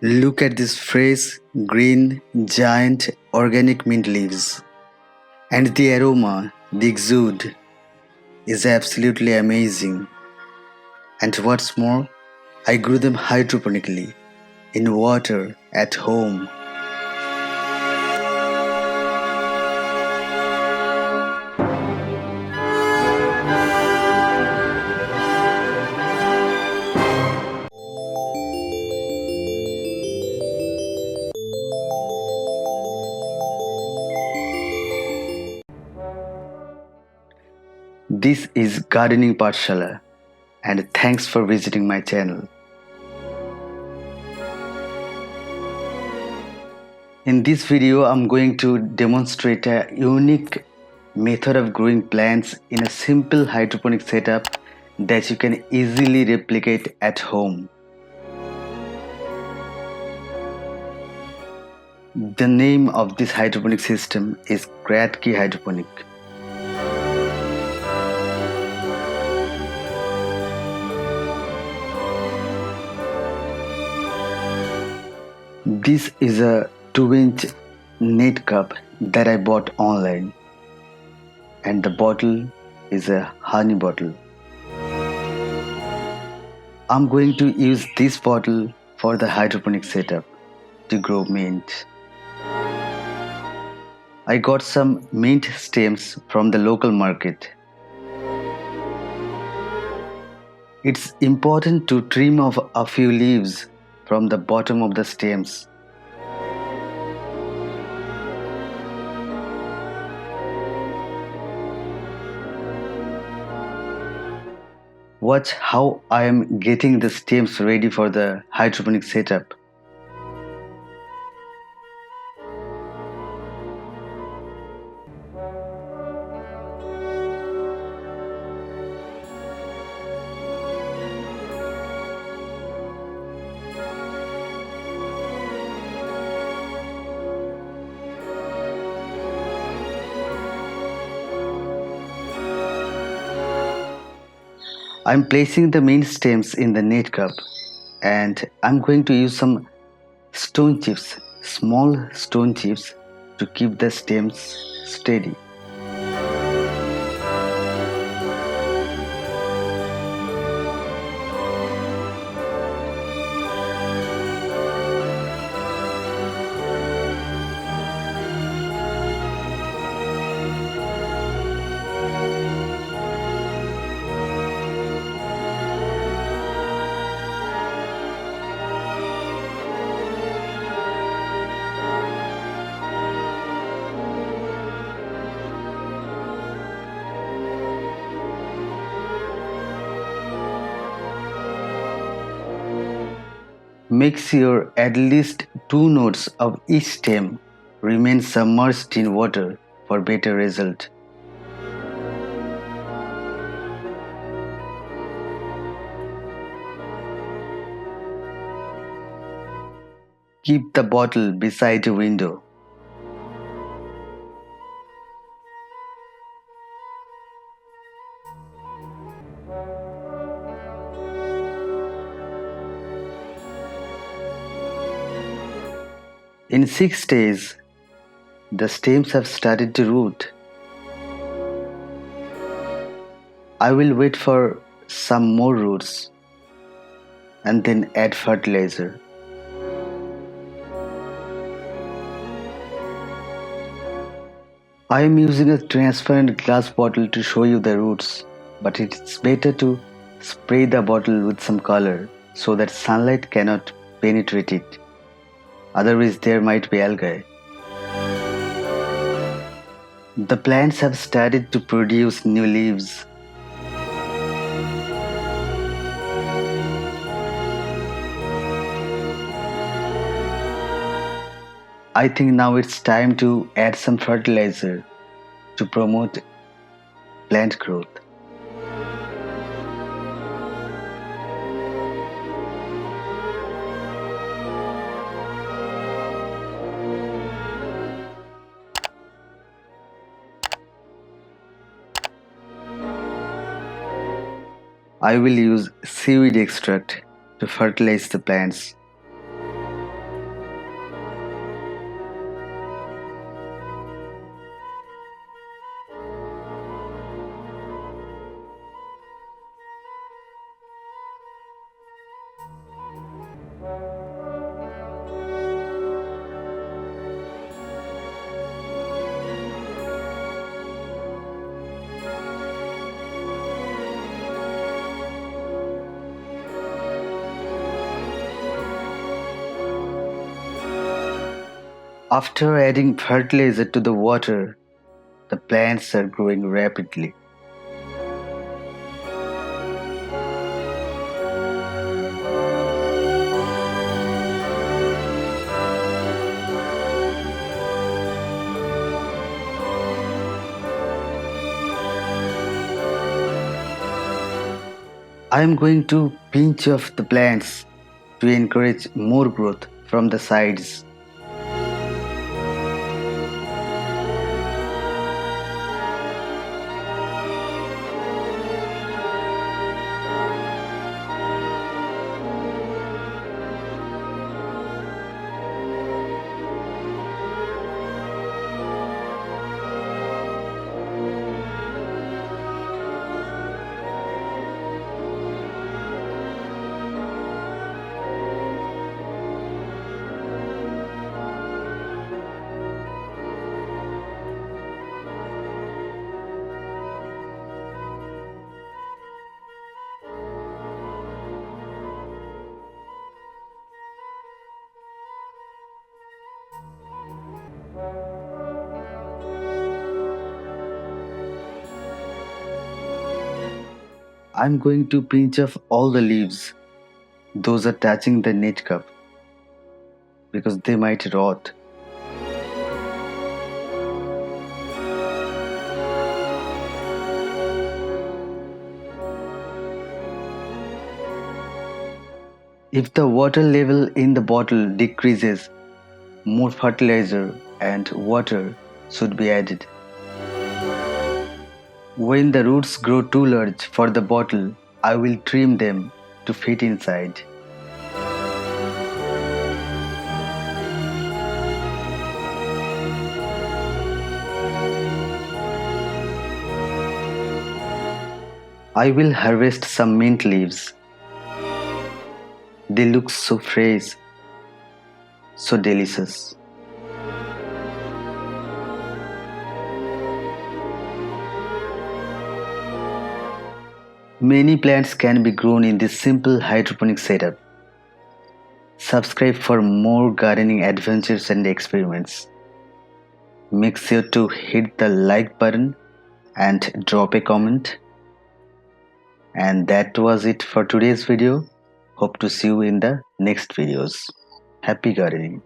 Look at these fresh, green, giant organic mint leaves. And the aroma, the exude, is absolutely amazing. And what's more, I grew them hydroponically, in water, at home. This is Gardening Pathshala, and thanks for visiting my channel. In this video, I'm going to demonstrate a unique method of growing plants in a simple hydroponic setup that you can easily replicate at home. The name of this hydroponic system is Kratky Hydroponic. This is a 2-inch net cup that I bought online, and the bottle is a honey bottle. I'm going to use this bottle for the hydroponic setup to grow mint. I got some mint stems from the local market. It's important to trim off a few leaves from the bottom of the stems. Watch how I am getting the stems ready for the hydroponic setup. I'm placing the mint stems in the net cup, and I'm going to use some stone chips, small stone chips, to keep the stems steady. Make sure at least 2 nodes of each stem remain submerged in water for better result. Keep the bottle beside a window. In 6 days, the stems have started to root. I will wait for some more roots and then add fertilizer. I am using a transparent glass bottle to show you the roots, but it's better to spray the bottle with some color so that sunlight cannot penetrate it. Otherwise, there might be algae. The plants have started to produce new leaves. I think now it's time to add some fertilizer to promote plant growth. I will use seaweed extract to fertilize the plants. After adding fertilizer to the water, the plants are growing rapidly. I am going to pinch off the plants to encourage more growth from the sides. I'm going to pinch off all the leaves. Those are touching the net cup because they might rot. If the water level in the bottle decreases, more fertilizer and water should be added. When the roots grow too large for the bottle, I will trim them to fit inside. I will harvest some mint leaves. They look so fresh, so delicious. Many plants can be grown in this simple hydroponic setup. Subscribe for more gardening adventures and experiments. Make sure to hit the like button and drop a comment. And that was it for today's video. Hope to see you in the next videos. Happy gardening.